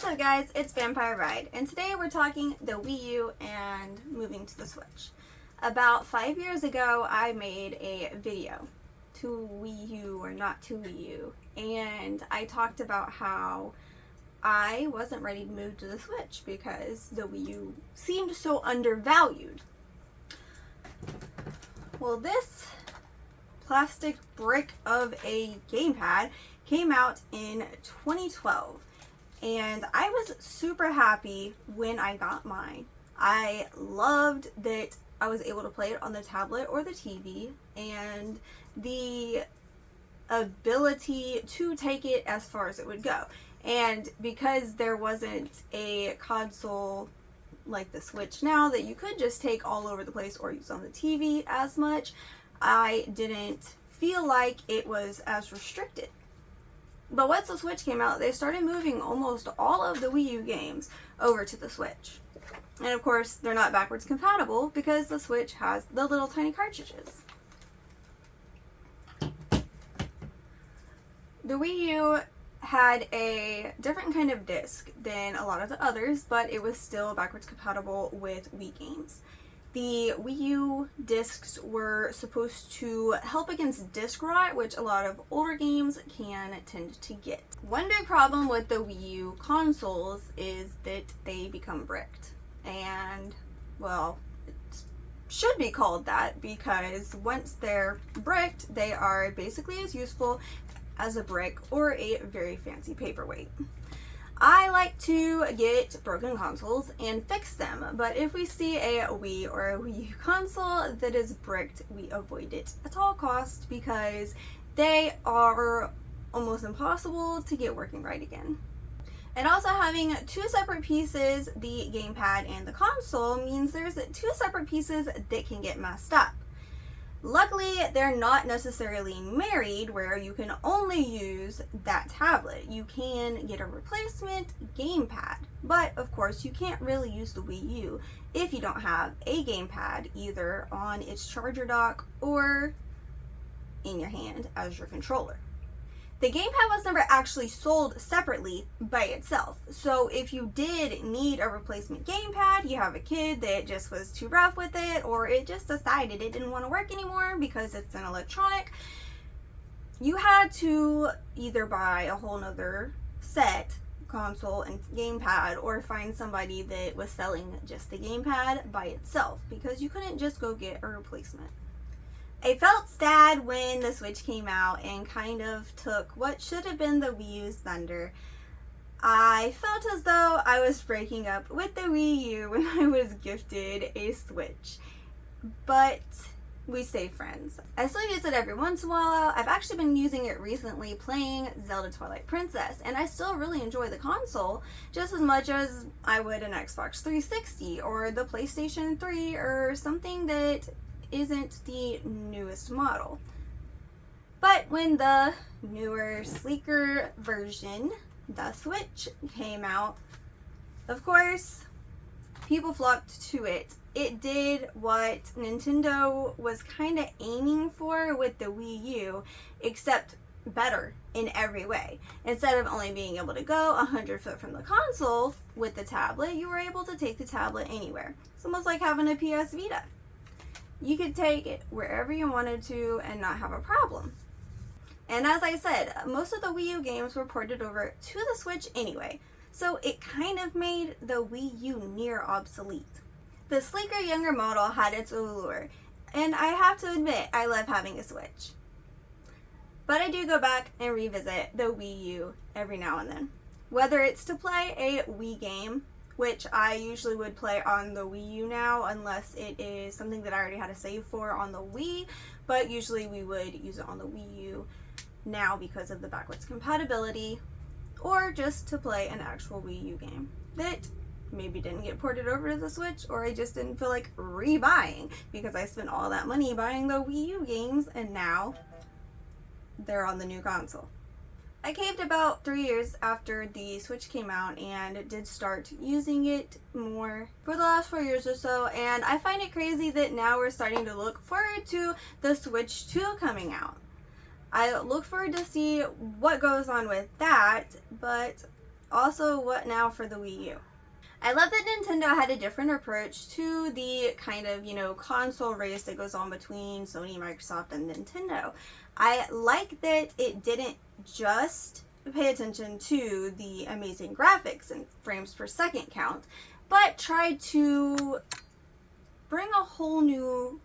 up guys, it's Vampire Ride, and today we're talking the Wii U and moving to the Switch. About 5 years ago, I made a video to Wii U or not to Wii U, and I talked about how I wasn't ready to move to the Switch because the Wii U seemed so undervalued. Well, this plastic brick of a gamepad came out in 2012. And I was super happy when I got mine. I loved that I was able to play it on the tablet or the TV, and the ability to take it as far as it would go. And because there wasn't a console like the Switch now that you could just take all over the place or use on the TV as much, I didn't feel like it was as restricted. But once the Switch came out, they started moving almost all of the Wii U games over to the Switch. And of course, they're not backwards compatible because the Switch has the little tiny cartridges. The Wii U had a different kind of disc than a lot of the others, but it was still backwards compatible with Wii games. The Wii U discs were supposed to help against disc rot, which a lot of older games can tend to get. One big problem with the Wii U consoles is that they become bricked. And, well, it should be called that because once they're bricked, they are basically as useful as a brick or a very fancy paperweight. I like to get broken consoles and fix them, but if we see a Wii or a Wii U console that is bricked, we avoid it at all costs because they are almost impossible to get working right again. And also having two separate pieces, the gamepad and the console, means there's two separate pieces that can get messed up. Luckily, they're not necessarily married where you can only use that tablet. You can get a replacement gamepad, but of course you can't really use the Wii U if you don't have a gamepad either on its charger dock or in your hand as your controller. The gamepad was never actually sold separately by itself. So if you did need a replacement gamepad, you have a kid that just was too rough with it, or it just decided it didn't want to work anymore because it's an electronic, you had to either buy a whole nother set, console and gamepad, or find somebody that was selling just the gamepad by itself because you couldn't just go get a replacement. I felt sad when the Switch came out and kind of took what should have been the Wii U's thunder. I felt as though I was breaking up with the Wii U when I was gifted a Switch, but we stay friends. I still use it every once in a while. I've actually been using it recently playing Zelda Twilight Princess, and I still really enjoy the console just as much as I would an Xbox 360 or the PlayStation 3 or something that isn't the newest model. But when the newer, sleeker version, the Switch, came out, of course, people flocked to it. It did what Nintendo was kind of aiming for with the Wii U, except better in every way. Instead of only being able to go 100 foot from the console with the tablet, you were able to take the tablet anywhere. It's almost like having a PS Vita. You could take it wherever you wanted to and not have a problem. And as I said, most of the Wii U games were ported over to the Switch anyway, so it kind of made the Wii U near obsolete. The sleeker, younger model had its allure, and I have to admit, I love having a Switch. But I do go back and revisit the Wii U every now and then. Whether it's to play a Wii game, which I usually would play on the Wii U now unless it is something that I already had a save for on the Wii, but usually we would use it on the Wii U now because of the backwards compatibility, or just to play an actual Wii U game that maybe didn't get ported over to the Switch, or I just didn't feel like rebuying because I spent all that money buying the Wii U games and now they're on the new console. I caved about 3 years after the Switch came out and did start using it more for the last 4 years or so, and I find it crazy that now we're starting to look forward to the Switch 2 coming out. I look forward to see what goes on with that, but Also, what now for the Wii U? I love that Nintendo had a different approach to the kind of, console race that goes on between Sony, Microsoft, and Nintendo. I like that it didn't just pay attention to the amazing graphics and frames per second count, but tried to bring a whole new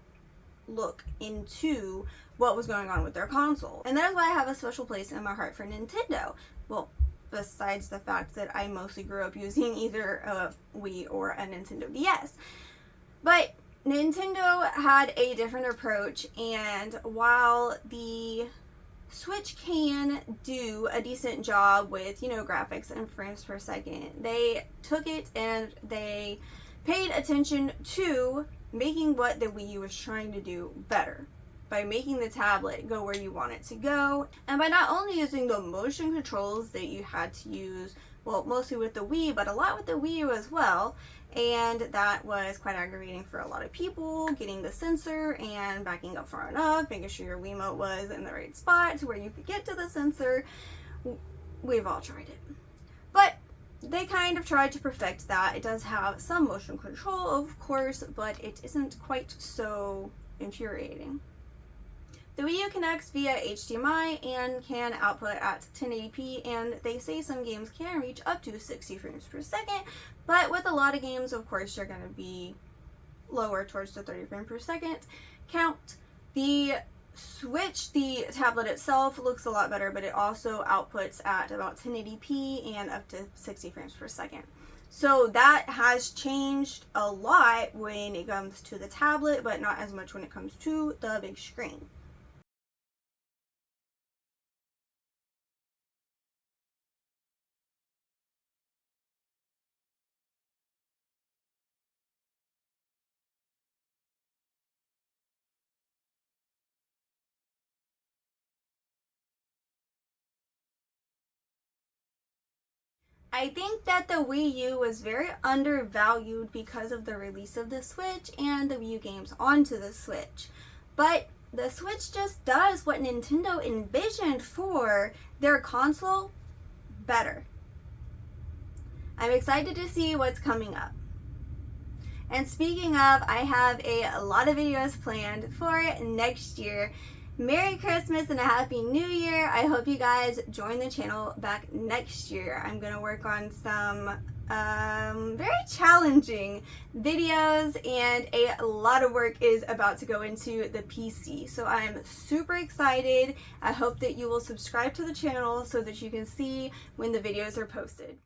look into what was going on with their console. And that is why I have a special place in my heart for Nintendo. Well, besides the fact that I mostly grew up using either a Wii or a Nintendo DS. But Nintendo had a different approach, and while the Switch can do a decent job with, graphics and frames per second, they took it and they paid attention to making what the Wii U was trying to do better, by making the tablet go where you want it to go, and by not only using the motion controls that you had to use, well, mostly with the Wii, but a lot with the Wii U as well, and that was quite aggravating for a lot of people, getting the sensor and backing up far enough, making sure your Wiimote was in the right spot to where you could get to the sensor. We've all tried it. But they kind of tried to perfect that. It does have some motion control, of course, but it isn't quite so infuriating. The Wii U connects via HDMI and can output at 1080p, and they say some games can reach up to 60 frames per second, but with a lot of games, of course, you're going to be lower towards the 30 frame per second count. The Switch, the tablet itself, looks a lot better, but it also outputs at about 1080p and up to 60 frames per second. So that has changed a lot when it comes to the tablet, but not as much when it comes to the big screen. I think that the Wii U was very undervalued because of the release of the Switch and the Wii U games onto the Switch. But the Switch just does what Nintendo envisioned for their console better. I'm excited to see what's coming up. And speaking of, I have a lot of videos planned for next year. Merry Christmas and a Happy New Year. I hope you guys join the channel back next year. I'm going to work on some very challenging videos, and a lot of work is about to go into the PC. So I'm super excited. I hope that you will subscribe to the channel so that you can see when the videos are posted.